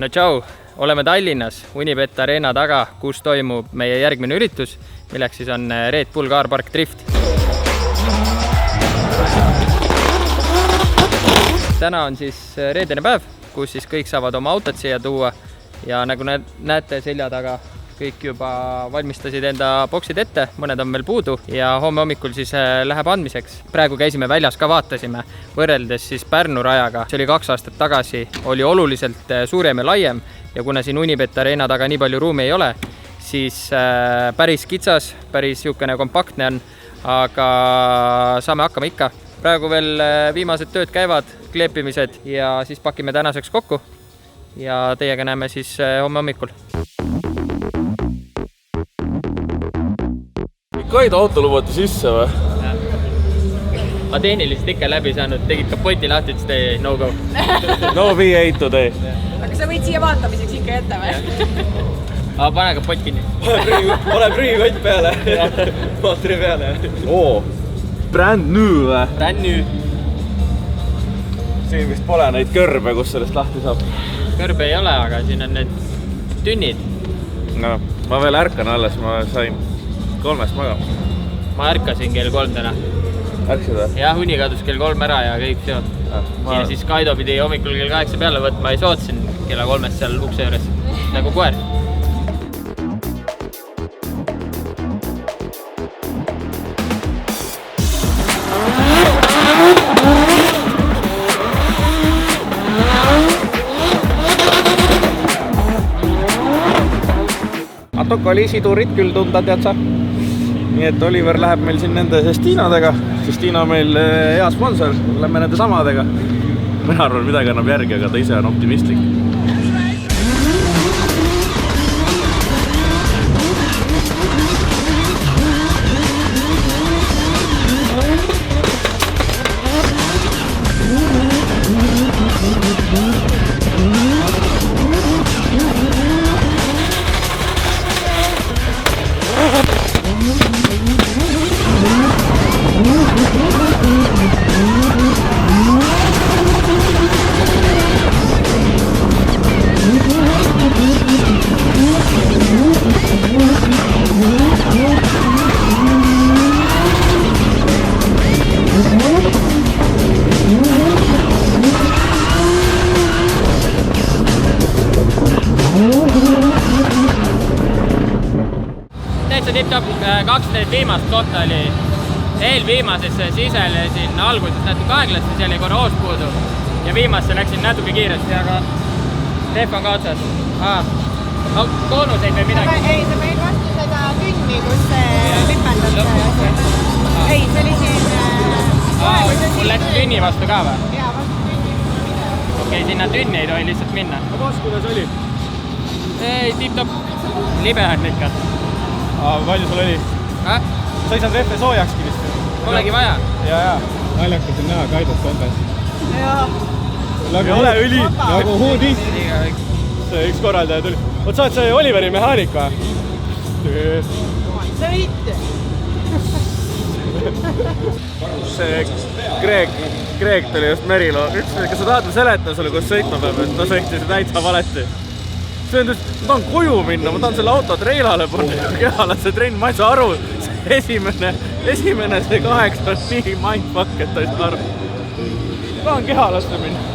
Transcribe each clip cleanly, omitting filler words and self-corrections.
No tšau, oleme Tallinnas Unibet Arena taga, kus toimub meie järgmine üritus, milleks siis on Red Bull Car Park Drift. Täna on siis reedene päev, kus siis kõik saavad oma autod siia tuua ja nagu näete selja taga, kõik juba valmistasid enda boksid ette, mõned on veel puudu ja homme hommikul siis läheb andmiseks. Praegu käisime väljas ka vaatasime, võrreldes siis Pärnu rajaga. See oli 2 aastat tagasi, oli oluliselt suurem ja laiem ja kuna siin Unibet Arena taga nii palju ruumi ei ole, siis päris kitsas, päris niisugune kompaktne on, aga saame hakkama ikka. Praegu veel viimased tööd käivad, kleepimised ja siis pakime tänaseks kokku ja teiega näeme siis homme hommikul. Kaid auto lubati sisse või? Ma tehniliselt ikka läbi saanud, tegid kapoti lahti, et see no-go. No V8 today. Aga sa võid siia vaatamiseks ikka jätta või? Aga pane kapott kinni. Pane prügikott peale. Maatri peale. Oo, brand new või? Brand new. Siin vist pole neid kõrbe, kus sellest lahti saab. Kõrbe ei ole, aga siin on need tünnid. No, ma veel ärkan alles, ma sain 3-st magama. Ma ärkasin kell 3 täna. Ärksid või? Jah, uni kadus kell 3 ära ja kõik see. Ja siis Kaido pidi hommikul kell 8 peale võtma ja sootsin kella 3-st seal ukse juures. Nagu koer. Natuke oli isituurid küll tunda, tead sa? Nii et Oliver läheb meil siin nende Sestinadega. Sestina on meil hea sponsor, lähme nende samadega. Mina arvan, midagi annab järgi, aga ta ise on optimistlik. Tip-top 2 viimast kohta oli eelviimases siselesin alguses natuke aeglasti, seal oli korra hoos puudu ja viimasse läksin natuke kiiresti, aga rehv on ka otsas. Boonuseid või midagi? Ei, sa meil vastu seda tünni, kus lipendab. Ei, see oli siin... Mul läks tünni vastu ka või? Jaa, vastu tünni. Okei, sinna tünni ei tohi lihtsalt minna. Aga kuidas oli? Ei, tip-top libe on ikka. Palju sul oli? Sa ei saanud rehve soojakski vist? Polegi vaja. Jaa. Naljakas on näha Kaidot kombes. Jaa. Ei ole õli. Nagu huudis. See üks korraldaja tuli. Oot, sa oled see Oliveri mehaanik või? Sõit! See Kreek tuli just Merilo. Kas sa tahad seletada sulle, kus sõitma peab? No sõitis täitsa valeti. Ma tahan koju minna, ma tahan selle auto treilale panna kehale, see trenn, ma ei saa aru. Esimene see 8 on nii mindfuck, et ta ei saa aru. Ma tahan kehalasse minna.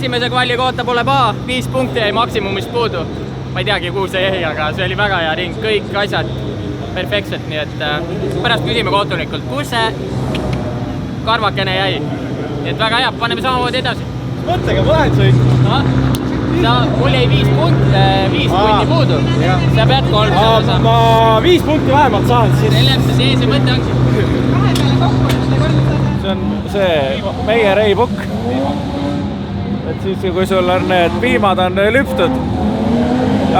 Esimese kvali kohta pole paha, 5 punkti jäi maksimumist puudu. Ma ei teagi, kuhu see jäi, aga see oli väga hea ring, kõik asjad perfektselt, nii et pärast küsime kohtunikult, kus see karvakene jäi. Nii et väga hea, paneme samamoodi edasi. Mõttega vahet sõitma. Mul jäi 5 punti puudu. Sa pead 3 saada. Ma 5 punkti vähemalt saan siis. See mõte ongi. Vahepeale kokkuhoidust ei olnud seda. See on see meie reipukk. Et siis kui sul on need piimad on lüpstud,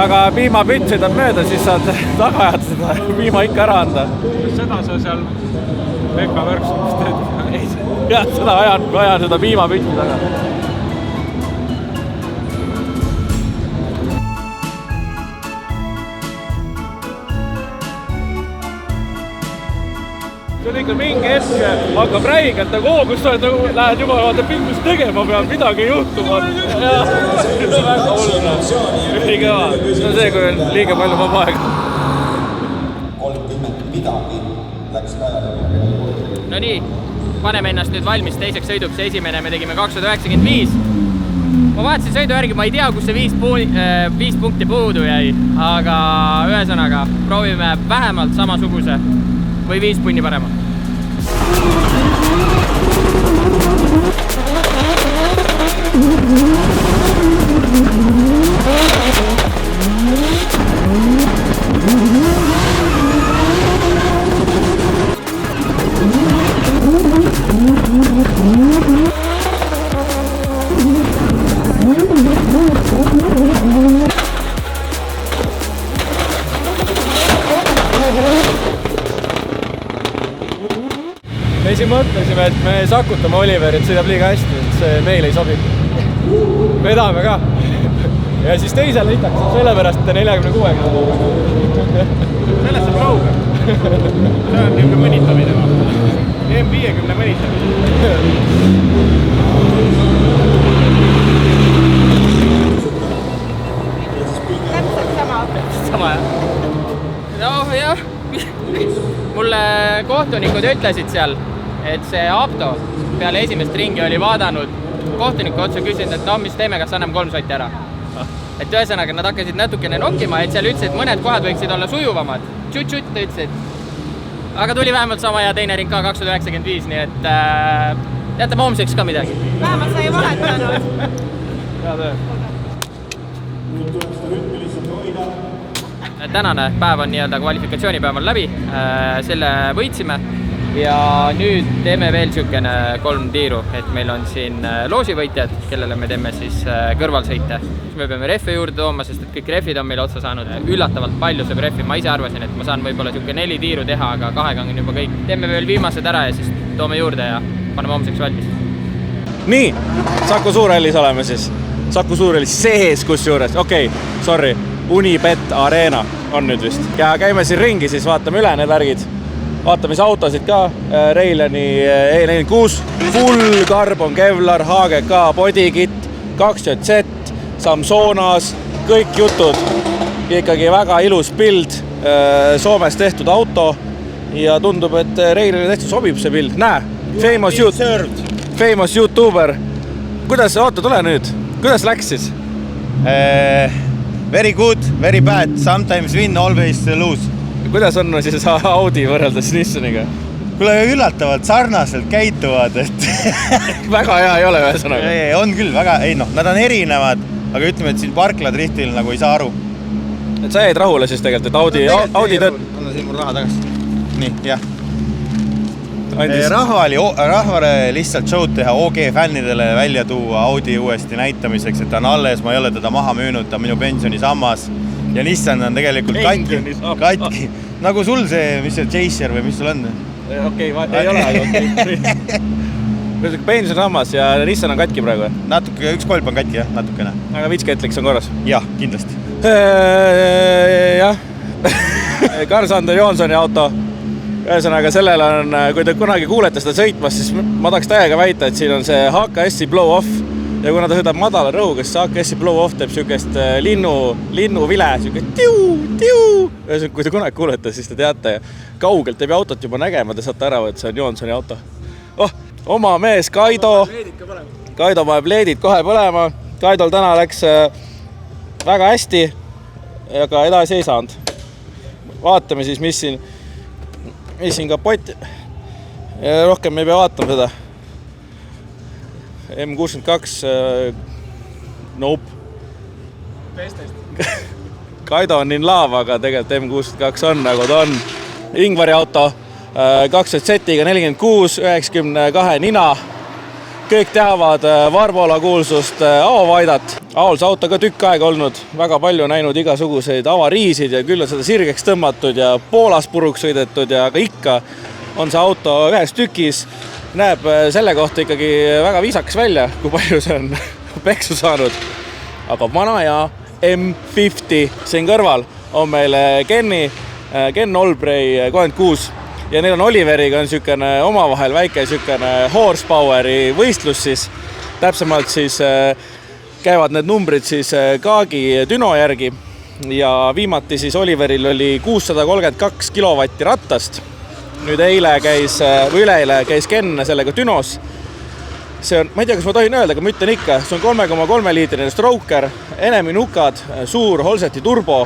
aga piimapütt sõidab mööda, siis saad tagajad seda piima ikka ära anda. Seda sa seal Pekka Värksumist teed? Jah, seda ajan seda piimapütti taga. See on ikka mingi hetk hakkab räigelt nagu kus sa oled nagu, lähed juba vaata pingus tegema peab, midagi juhtuma. See on väga oluline. Ülikõva. See on see, kui on liiga palju vaba aega. 30 midagi läks rajale. No nii, paneme ennast nüüd valmis teiseks sõiduks. Esimene me tegime 295. Ma vaatasin sõidu järgi, ma ei tea, kus see 5 punkti puudu jäi, aga ühesõnaga proovime vähemalt samasuguse või 5 punni parema. Me siin mõtlesime, et me sakutame Oliverit, sõidab liiga hästi, et see meil ei sobi. Vedame ka. Ja siis teisele hitaks, sellepärast 46. Sellest saab lauga. See on niisugune mõnitamine. M50 mõnitamine. Täpselt sama. Sama jah? No jah. Mulle kohtunikud ütlesid seal, et see Apto peale esimest ringi oli vaadanud kohtuniku otsa küsinud, et no mis teeme, kas anname 3 sotti ära. Et ühesõnaga nad hakkasid natukene nokkima, et seal ütlesid, et mõned kohad võiksid olla sujuvamad. Tšut-tšut ütlesid. Aga tuli vähemalt sama ja teine ring ka 295, nii et jätame homseks ka midagi. Vähemalt sai vahetanud. Hea töö. Tänane päev on nii-öelda kvalifikatsioonipäev on läbi, selle võitsime ja nüüd teeme veel niisugune 3 tiiru, et meil on siin loosivõitjad, kellele me teeme siis kõrvalsõite. Me peame rehve juurde tooma, sest et kõik rehvid on meile otsa saanud. Üllatavalt palju saab rehvi, ma ise arvasin, et ma saan võib-olla niisugune 4 tiiru teha, aga 2 on juba kõik. Teeme veel viimased ära ja siis toome juurde ja paneme homseks valmis. Nii, Saku Suurhallis oleme siis. Saku Suurhallis sees kusjuures, okei, sorry. Unibet Arena on nüüd vist. Ja käime siin ringi, siis vaatame üle need värgid. Vaatame mis autosid ka. Reilani E46, full carbon Kevlar, HGK, bodykit, 2JZ, Samsonas, kõik jutud. Ikkagi väga ilus pild, Soomes tehtud auto ja tundub, et Reilani tähtsa sobib see pild. Näe, famous YouTuber. Kuidas, oota, tule nüüd. Kuidas läks siis? Very good, very bad, sometimes win, always lose. Kuidas on siis Audi võrreldes Nissaniga? Kuule, üllatavalt sarnaselt käituvad, et väga hea ei ole ühesõnaga. On küll, väga, ei noh, nad on erinevad, aga ütleme, et siin parkladriftil nagu ei saa aru. Et sa jäid rahule siis tegelikult, et Audi tööd... Anna siin mul raha tagasi. Nii, jah. Rahvale lihtsalt show'd teha OG fännidele välja tuua Audi uuesti näitamiseks, et ta on alles, ma ei ole teda maha müünud, ta on minu pensionisammas ja Nissan on tegelikult katki. Nagu sul see, mis see Chaser või mis sul on? Okei, ei ole, aga pensionisammas ja Nissan on katki praegu? Natuke, üks kolb on katki, jah, natukene. Aga vitsketliks on korras? Jah, kindlasti. Jah. Karl-Sander Johnsoni auto. Ühesõnaga, sellel on, kui te kunagi kuulete seda sõitmas, siis ma tahaks täiega väita, et siin on see HKS-i blow-off. Ja kuna ta sõidab madala rõhuga, siis HKS-i blow-off teeb niisugust linnuvile, niisugust tiu. Ühesõnaga, kui te kunagi kuulete, siis te teate. Kaugelt teeb autot juba nägema, te saate ära, et see on Johnsoni auto. Oma mees Kaido. Kaido paneb leedid kohe põlema. Kaidol täna läks väga hästi, aga edasi ei saanud. vaatame siis, mis siin kapott. Rohkem me ei pea vaatama seda. M62 nope. Kaido on nii laava, aga tegelikult M62 on nagu ta on. Ingvari auto 2Z-iga 46, 92 nina. Kõik teavad Varbola kuulsust Aovaidat. Aol see auto ka tükk aega olnud. Väga palju näinud igasuguseid avariisid ja küll on seda sirgeks tõmmatud ja Poolas puruks sõidetud ja aga ikka on see auto ühes tükis. Näeb selle kohta ikkagi väga viisakas välja, kui palju see on peksu saanud. Aga vana ja M50 siin kõrval on meil Ken Olbrey 36 ja neil on Oliveriga on sükene omavahel väike sükene horsepoweri võistlus siis. Täpsemalt siis käivad need numbrid siis Kaagi Düno järgi ja viimati siis Oliveril oli 632 kilovatti rattast. Nüüd üleeile käis Ken sellega Dünos. See on, ma ei tea, kas ma tohin öelda, aga ma ütlen ikka, see on 3,3 liitrine Stroker, enemi nukad, suur Holseti turbo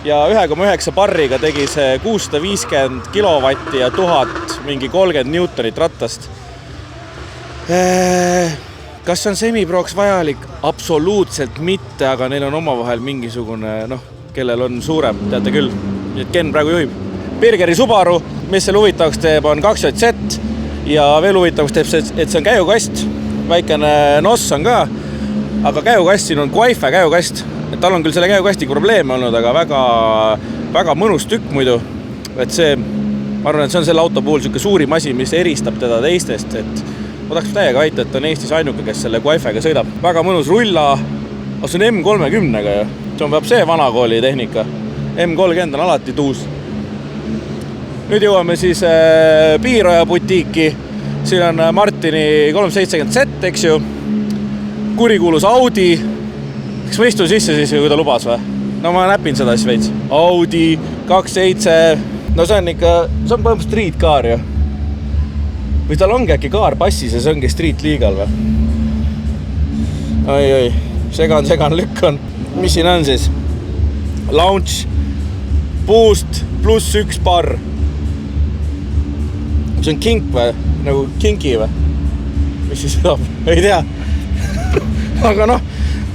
ja 1,9 barriga tegi see 650 kilovatti ja 1000 mingi 30 newtonit rattast. Kas on semiproks vajalik? Absoluutselt mitte, aga neil on omavahel mingisugune, kellel on suurem, teate küll. Nii et Ken praegu juhib. Birgeri Subaru, mis selle huvitavaks teeb, on 2JZ ja veel huvitavaks teeb see, et see on käigukast. Väikene NOS on ka, aga käigukast siin on Wi-Fi käigukast. Tal on küll selle käigukastiga probleeme olnud, aga väga mõnus tükk muidu. Et see, ma arvan, et see on selle auto puhul selline suurim asi, mis eristab teda teistest. Et ma tahaks täiega väita, et on Eestis ainuke, kes selle Wi-Fi'ga sõidab. Väga mõnus rulla, aga see on M30-ga ju. See on peab see vanakooli tehnika. M30 on alati tuus. Nüüd jõuame siis Piiroja butiiki. Siin on Martini 370Z, eks ju. Kurikuulus Audi. Kas ma istun sisse siis, kui ta lubas või? No ma näpin seda siis veits. Audi 27. No see on ikka, see on põhimõtteliselt street car ju. Või tal ongi äkki kaar passis ja see ongi street legal või? Oi, segan lükkan. Mis siin on siis? Launch, boost, +1 bar. See on kink või? Nagu kinki või? Mis siis saab? Ei tea. Aga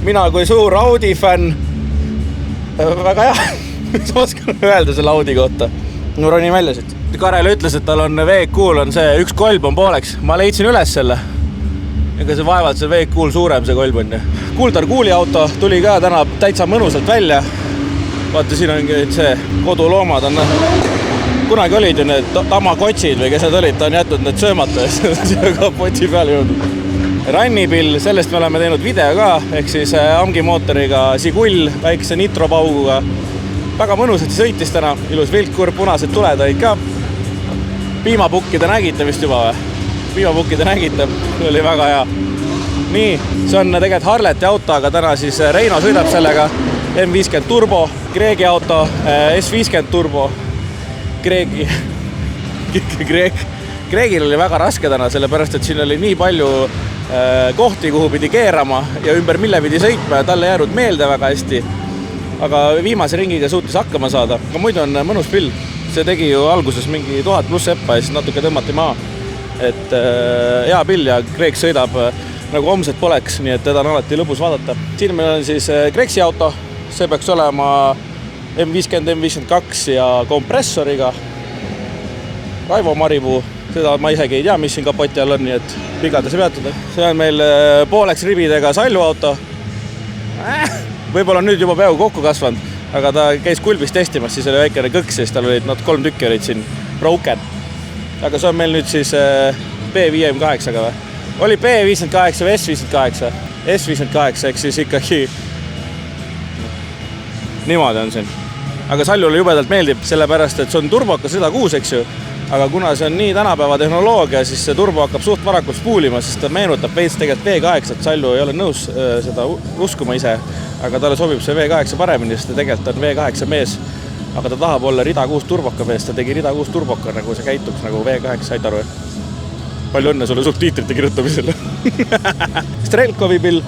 mina kui suur Audi fänn, väga hea, mis ma oskan öelda selle Audi kohta. No ronin välja siit. Karel ütles, et tal on VQ-l on see üks kolb on pooleks. Ma leidsin üles selle. Ega see vaevalt see VQ-l suurem see kolb on. Kuldar Kuuli auto tuli ka täna täitsa mõnusalt välja. Vaata, siin ongi see koduloomad on. Kunagi olid ju need tamakotsid või kes need olid, ta on jätnud need söömata ja siia kapoti peale jõudnud. Rannipill, sellest me oleme teinud video ka, ehk siis Amgi mootoriga Sigull väikse nitropauguga. Väga mõnusasti sõitis täna, ilus viltkurb, punased tuled olid ka. Piimapukki te nägite vist juba või? Piimapukki te nägite, oli väga hea. Nii, see on tegelikult Harleti auto, aga täna siis Reino sõidab sellega. M50 turbo, Kreegi auto, S50 turbo. Kreegil oli väga raske täna, sellepärast et siin oli nii palju kohti, kuhu pidi keerama ja ümber mille pidi sõitma ja talle jäänud meelde väga hästi. Aga viimase ringiga suutis hakkama saada. Aga muidu on mõnus pill. See tegi ju alguses mingi 1000 pluss eppa ja siis natuke tõmmati maa. Et hea pill ja Kreek sõidab nagu homset poleks, nii et teda on alati lõbus vaadata. Siin meil on siis Kreeksi auto. See peaks olema M50, M52 ja kompressoriga. Raivo Maripuu. Seda ma isegi ei tea, mis siin kapoti all on, nii et pigades peatuda. See on meil pooleks ribidega Sallu auto. Võib-olla on nüüd juba peaaegu kokku kasvanud, aga ta käis kulbis testimas, siis oli väikene kõks, siis tal olid 3 tükki olid siin broken. Aga see on meil nüüd siis B58-ga või? Oli B58 või S58? S58, eks siis ikkagi niimoodi on siin. Aga Sallule jubedalt meeldib, sellepärast, et see on turbokas 106, eks ju. Aga kuna see on nii tänapäeva tehnoloogia, siis see turbo hakkab suht varakult spuulima, sest ta meenutab veits tegelikult V8, et Sallu ei ole nõus seda uskuma ise, aga talle sobib see V8 paremini, sest ta tegelikult on V8 mees, aga ta tahab olla rida 6 turboka mees, ta tegi rida 6 turboka, nagu see käituks nagu V8, said aru. Palju õnne sulle subtiitrite kirjutamisel. Strelkovi pill,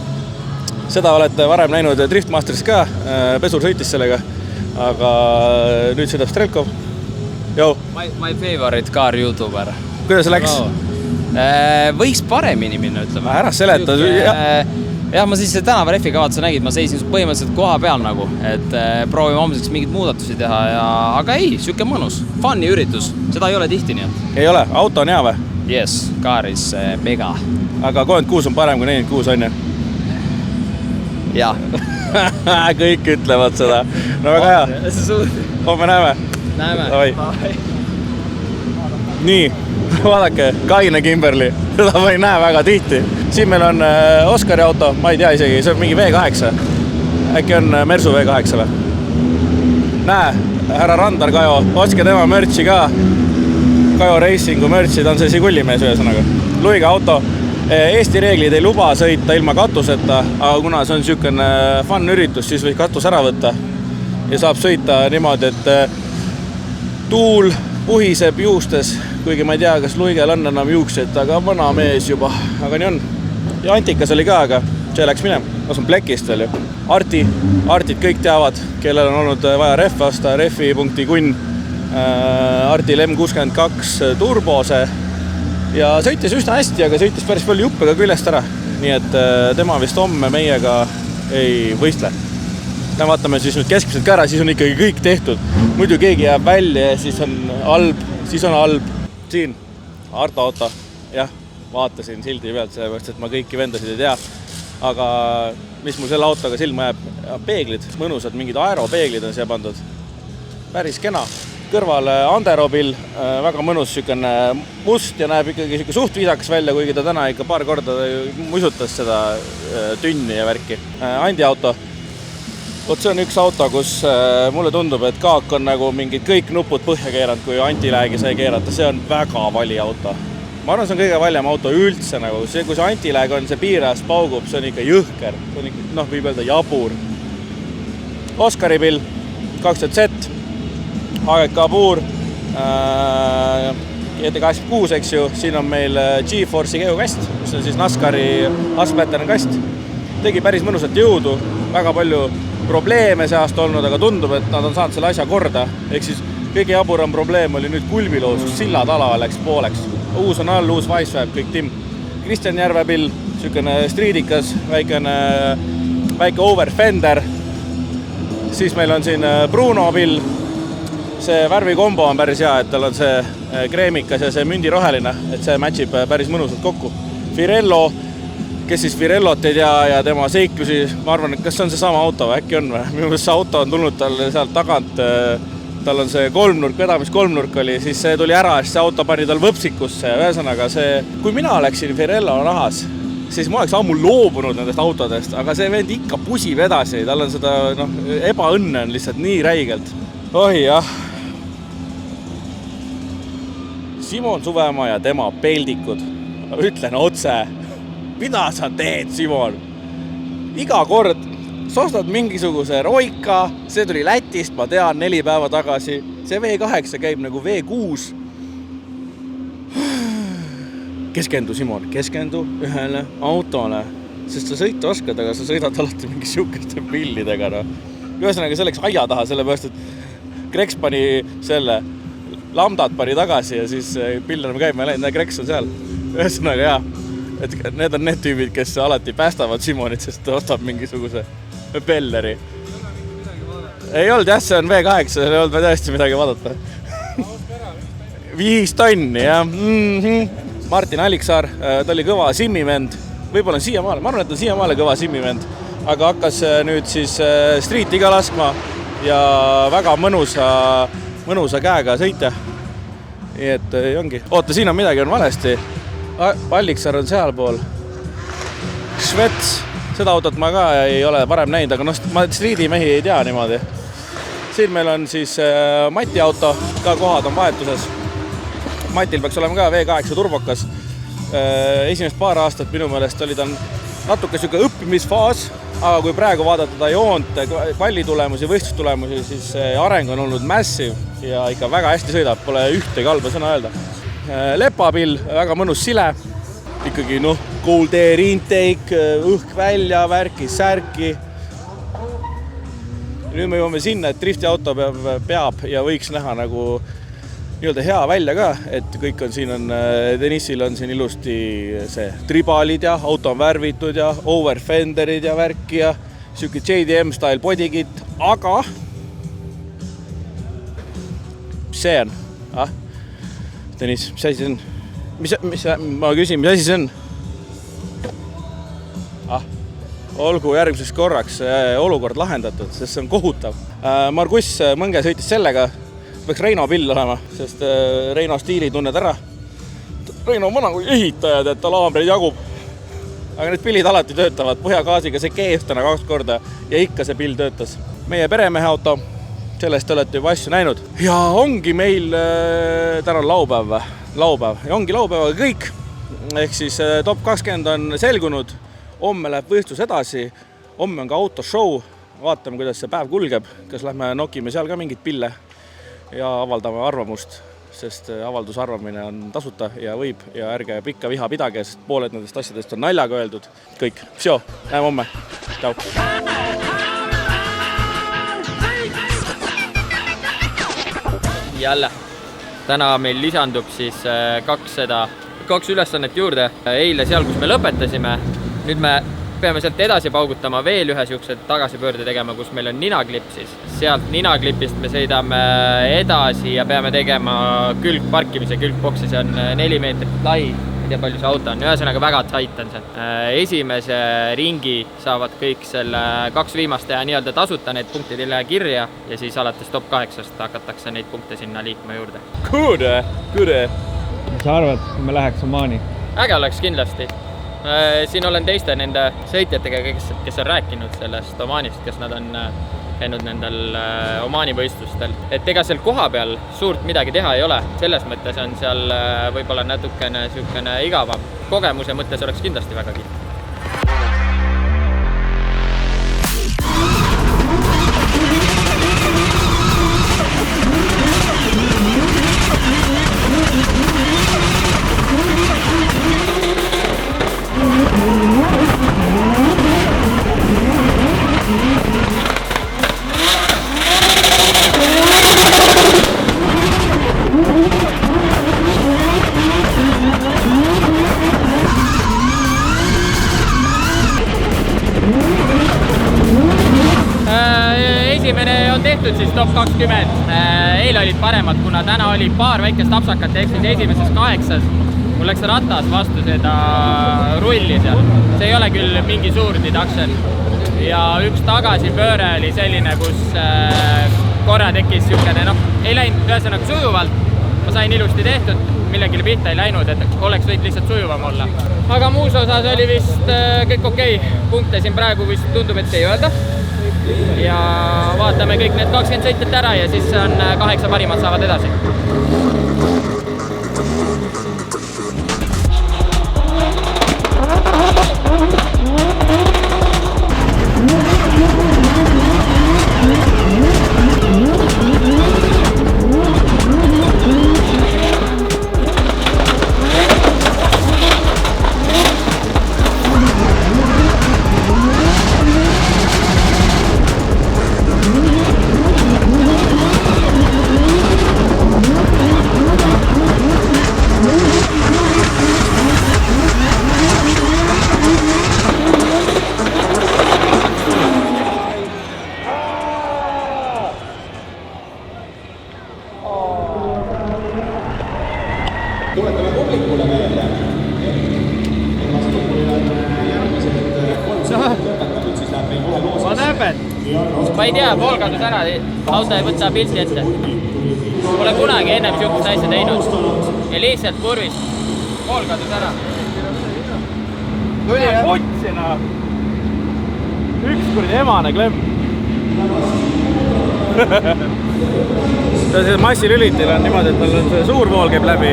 seda olete varem näinud Driftmasteris ka, Pesur sõitis sellega. aga nüüd sõidab Strelkov. My favorite car YouTuber. Kuidas läks? Võiks paremini minna, ütleme. Ära seleta. Jah, ma siis tänava refi kavatuse nägid, ma seisin põhimõtteliselt koha peal nagu, et proovime homseks mingid muudatusi teha, aga ei, süke mõnus, funny üritus, seda ei ole tihti nii. Ei ole, auto on hea või? Yes, car is mega. Aga 36 on parem kui 46 on ju? Jah. Kõik ütlevad seda. No väga hea. Homme näeme. Näeme. Nii, vaadake, Kaine Kimberli. Seda ma ei näe väga tihti. Siin meil on Oskari auto, ma ei tea isegi, see on mingi V8. Äkki on Mersu V8 või? Näe, härra Randar Kajo, ostke tema mörtsi ka. Kajo Racingu mörtsi, ta on see Sigullimees ühesõnaga. Luiga auto. Eesti reeglid ei luba sõita ilma katuseta, aga kuna see on niisugune fun üritus, siis võib katus ära võtta. Ja saab sõita niimoodi, et tuul puhiseb juustes, kuigi ma ei tea, kas Luigel on enam juuksed, aga vana mees juba, aga nii on. Ja Antikas oli ka, aga see läks minema. Ma olen Blackist veel ju. Artid kõik teavad, kellel on olnud vaja rehve osta, refi.kun, Artil M62 turbose ja sõitis üsna hästi, aga sõitis päris palju juppe ka küljest ära. Nii et tema vist homme meiega ei võistle. Vaatame siis nüüd keskmiselt ka ära, siis on ikkagi kõik tehtud. Muidu keegi jääb välja ja siis on halb. Siin, Arto auto. Jah, vaatasin sildi pealt, sellepärast, et ma kõiki vendasid ei tea. Aga mis mul selle autoga silma jääb? Peeglid, mõnusad, mingid aeropeeglid on siia pandud. Päris kena. Kõrval Anderobil, väga mõnus sükene must ja näeb ikkagi suht viisakas välja, kuigi ta täna ikka paar korda musutas seda tünni ja värki. Andi auto. Vot see on üks auto, kus mulle tundub, et Kaak on nagu mingid kõik nupud põhja keeranud, kui Antiläägi sai keerata. See on väga vali auto. Ma arvan, see on kõige valjam auto üldse. Nagu. See, kui see Antilääg on, see piiras paugub, see on ikka jõhker. See on ikka, võib öelda jabur. Oskari pill, 20Z, AGK puur, ET86, eks ju. Siin on meil G-Force'i geokast, mis on siis NASCARi Aspettern kast. Tegi päris mõnusat jõudu, väga palju probleeme see aasta olnud, aga tundub, et nad on saanud selle asja korda. Ehk siis kõige jaburam probleem oli nüüd kulbiloos, kus sillatala läks pooleks. Uus on all, uus vaisväeb, kõik timm. Kristjan Järve pill, niisugune striidikas, väike overfender. Siis meil on siin Bruno pill. See värvikombo on päris hea, et tal on see kreemikas ja see mündiroheline, et see matchib päris mõnusalt kokku. Firello, kes siis Firellot ei tea ja tema seiklusi, ma arvan, et kas see on see sama auto või äkki on või? Minu meelest see auto on tulnud tal sealt tagant, tal on see kolmnurk, vedamiskolmnurk oli, siis see tuli ära, siis see auto pani tal võpsikusse ja ühesõnaga see, kui mina oleksin Firello nahas, siis ma oleks ammu loobunud nendest autodest, aga see vend ikka pusib edasi, tal on seda ebaõnne on lihtsalt nii räigelt. Oi jah. Simon Suvemaa ja tema peldikud. Ütlen otse, mida sa teed, Simon? Iga kord sa ostad mingisuguse Roika, see tuli Lätist, ma tean, 4 päeva tagasi. See V8 käib nagu V6. Keskendu, Simon, keskendu ühele autole, sest sa sõita oskad, aga sa sõidad alati mingi siukeste pillidega. No. Ühesõnaga selleks aia taha, sellepärast, et Kreks pani selle lambdad pani tagasi ja siis pill on käima läinud, Kreks on seal. Ühesõnaga jah, et need on need tüübid, kes alati päästavad Simonit, sest ta ostab mingisuguse Belleri. Ei olnud jah, see on V8, seal ei olnud tõesti midagi vaadata. 5 tonni, jah. Martin Alliksaar, ta oli kõva simmivend. Võib-olla on siiamaale, ma arvan, et on siiamaale kõva simmivend. Aga hakkas nüüd siis streeti ka laskma ja väga mõnusa käega sõita. Nii et ongi. Oota, siin on midagi on valesti. Alliksaar on sealpool. Švets. Seda autot ma ka ei ole varem näinud, aga ma streetimehi ei tea niimoodi. Siin meil on siis Mati auto, ka kohad on vahetuses. Matil peaks olema ka V8 turbokas. Esimest paar aastat minu meelest oli ta natuke siuke õppimisfaas, aga kui praegu vaadata ta joont, kvallitulemusi, võistlustulemusi, siis areng on olnud massive ja ikka väga hästi sõidab, pole ühtegi halba sõna öelda. Lepapill, väga mõnus sile, ikkagi cold air intake, õhk välja, värki, särki. Nüüd me jõuame sinna, et driftiauto peab ja võiks näha nagu nii-öelda hea välja ka, et kõik on siin on, Denissil on siin ilusti see tribalid ja auto on värvitud ja overfenderid ja värki ja siuke JDM style bodykit, aga mis see on? Deniss, mis asi see on? Ma küsin, mis asi see on? Olgu järgmiseks korraks olukord lahendatud, sest see on kohutav. Margus Mõnge sõitis sellega, peaks Reino pill olema, sest Reino stiili tunned ära. Reino on vana kui ehitajad, et tal aambreid jagub. Aga need pillid alati töötavad, põhjagaasiga see kees täna 2 korda ja ikka see pill töötas. Meie peremehe auto, sellest te olete juba asju näinud. Ja ongi meil täna laupäev ja ongi laupäevaga kõik. Ehk siis top 20 on selgunud. Homme läheb võistlus edasi, homme on ka autoshow, vaatame, kuidas see päev kulgeb, kas lähme nokime seal ka mingit pille ja avaldame arvamust, sest avalduse arvamine on tasuta ja võib ja ärge pikka viha pidage, sest pooled nendest asjadest on naljaga öeldud. Kõik, всё, näeme homme. Tšau. Jälle, täna meil lisandub siis 2 ülesannet juurde. Eile seal, kus me lõpetasime, nüüd me peame sealt edasi paugutama veel ühe siukse tagasipöörde tegema, kus meil on ninaklipp siis. Sealt ninaklipist me sõidame edasi ja peame tegema külgparkimise külgboksi, see on 4 meetrit lai. Ei tea, palju see auto on, ühesõnaga väga tight on see. Esimese ringi saavad kõik selle 2 viimast teha nii-öelda tasuta need punktid üle kirja ja siis alates top 8 hakatakse neid punkte sinna liikma juurde. Kude. Mis sa arvad, kui me läheks Omaani? Äge oleks kindlasti. Siin olen teiste nende sõitjatega, kes on rääkinud sellest Omaanist, kes nad on käinud nendel Omaani võistlustel. Et ega seal koha peal suurt midagi teha ei ole. Selles mõttes on seal võib-olla natukene igavam. Kogemuse mõttes oleks kindlasti väga kiit. Esimene on tehtud siis top 20. Eile olid paremad, kuna täna oli paar väikest apsakat, ehk siis esimeses 8. Mul läks ratas vastu seda rulli seal. See ei ole küll mingi suur deduction. Ja üks tagasipööre oli selline, kus korra tekkis siukene, ei läinud ühesõnaga sujuvalt. Ma sain ilusti tehtud, millegile pihta ei läinud, et oleks võid lihtsalt sujuvam olla. Aga muus osas oli vist kõik okei. Punkte siin praegu vist tundub, et ei öelda. Ja vaatame kõik need 20 sõitjat ära ja siis on 8 parimad saavad edasi. Ma ei tea, pool kadus ära, auto ei võtta pilti ette. Pole kunagi ennem siukest asja teinud ja lihtsalt kurvist pool kadus ära. Tuli putsina. Üks kuradi emane klemm. See massilülitil on niimoodi, et tal on see suur vool käib läbi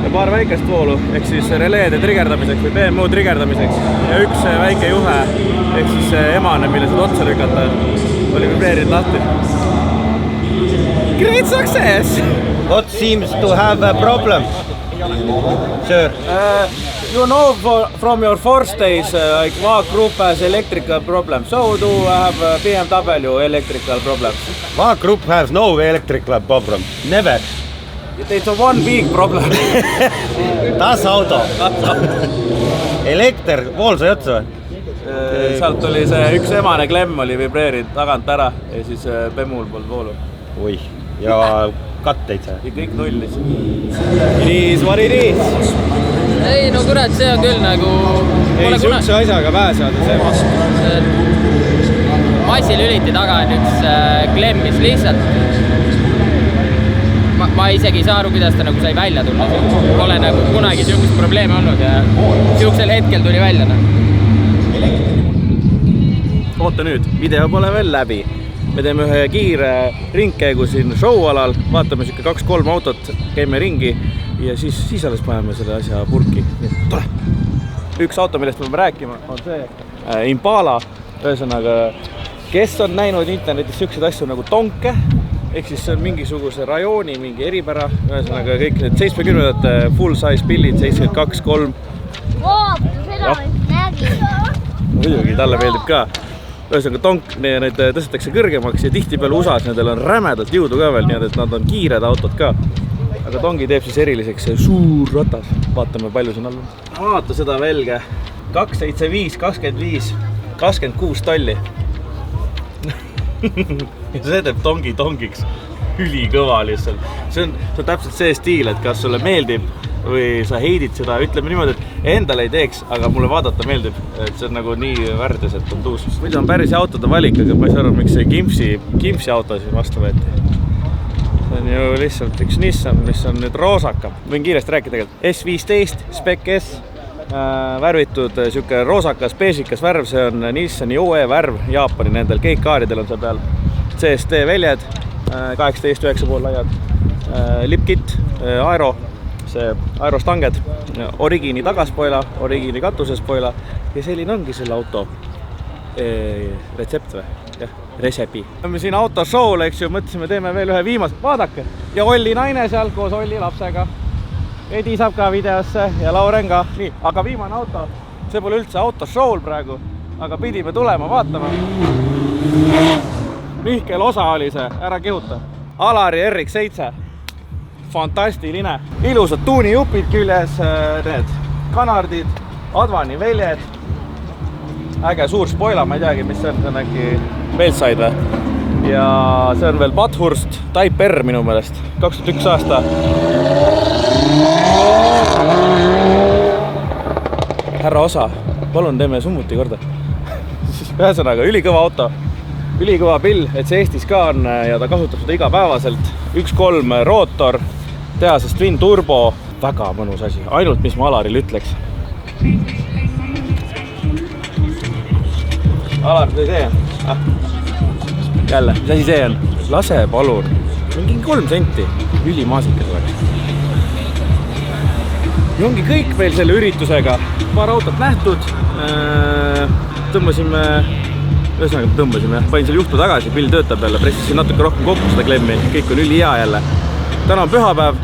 ja paar väikest voolu, ehk siis releede triggerdamiseks või BMW triggerdamiseks ja üks väike juhe, ehk siis emane, mille saad otsa lükata, oli vibreerinud lahti. Great success! What seems to have a problem, sir? You know from your first days, like what group has electrical problems? So do have BMW electrical problems? What group has no electrical problem? Never. It's a one big problem. Das auto. Elekter, pool sai otsa või? Sealt tuli see üks emane klemm oli vibreerinud tagant ära ja siis Bemul polnud voolu. Oih, ja katteid sai? Ja kõik nullis. It is what it is. ei no kurat, see on küll nagu... Ei, sihukese asjaga vähe saada see vastu. Massilüliti taga on üks klemm, mis lihtsalt... Ma isegi ei saa aru, kuidas ta nagu sai välja tulla. Pole nagu kunagi sihukest probleeme olnud ja sihukesel hetkel tuli välja. Oota nüüd, video pole veel läbi. Me teeme ühe kiire ringkäigu siin show-alal, vaatame siuke 2-3 autot, käime ringi ja siis alles paneme selle asja purki. Tule! Üks auto, millest me peame rääkima, on see Impala. Ühesõnaga, kes on näinud internetis siukseid asju nagu tonke, ehk siis see on mingisuguse rajooni mingi eripära. Ühesõnaga, kõik need 70-ndate full size pillid, 72-3. seda nägin. Muidugi, talle meeldib ka. Ühesõnaga, tonk, need tõstetakse kõrgemaks ja tihtipeale USA-s nendel on rämedalt jõudu ka veel, nii et nad on kiired autod ka. Aga tongi teeb siis eriliseks see suur ratas. Vaatame palju siin all on. Vaata seda velge. 275, 25, 26 tolli. Ja see teeb tongi tongiks ülikõva lihtsalt. See on täpselt see stiil, et kas sulle meeldib või sa heidid seda, ütleme niimoodi, et endale ei teeks, aga mulle vaadata meeldib, et see on nagu nii värdes, et on tuus. Muidu on päris autode valik, aga ma ei saa aru, miks see Gimpsi auto siin vastu võeti. See on ju lihtsalt üks Nissan, mis on nüüd roosaka. Võin kiiresti rääkida tegelikult. S15, Spec S, värvitud siuke roosakas, beežikas värv, see on Nissani OE värv, Jaapani nendel keikaaridel on seal peal. CST väljed, 18-9,5 laiad, lipkit, aero, see aerostanged, Origini tagaspoila, Origini katusespoila ja selline ongi selle auto retsept või? Jah, resepi. Me siin autoshow'l, eks ju, mõtlesime, teeme veel ühe viimase, vaadake! Ja Olli naine seal koos Olli lapsega. Edi saab ka videosse ja Lauren ka. Nii, aga viimane auto, see pole üldse autoshow'l praegu, aga pidime tulema vaatama. Mihkel Osa oli see, ära kihuta. Alari RX7. Fantastiline. Ilusad tuunijupid küljes, need kanardid, Advani väljed. Äge suur spoila, ma ei teagi, mis see on äkki Wellside või. Ja see on veel Bathurst Type R minu meelest, 2001 aasta. Härra Osa, palun teeme summuti korda. Ühesõnaga, ülikõva auto, ülikõva pill, et see Eestis ka on ja ta kasutab seda igapäevaselt. 1.3 rootor, tehasest Twin Turbo, väga mõnus asi, ainult mis ma Alarile ütleks. Alar, mis see on? Jälle, mis asi see on? Lase palun, mingi 3 senti, ülimaasikas oleks. Ja ongi kõik veel selle üritusega, paar autot nähtud, tõmbasime, panin selle juhtu tagasi, pill töötab jälle, pressisin natuke rohkem kokku seda klemmi, kõik on üli hea jälle. Täna on pühapäev,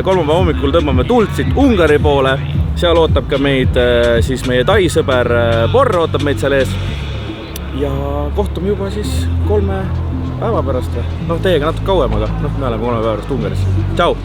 kolmapäeva hommikul tõmbame tuld siit Ungari poole, seal ootab ka meid siis meie Tai sõber Borr ootab meid seal ees ja kohtume juba siis 3 päeva pärast. Noh, teiega natuke kauem, aga me oleme 3 päeva pärast Ungaris. Tšau!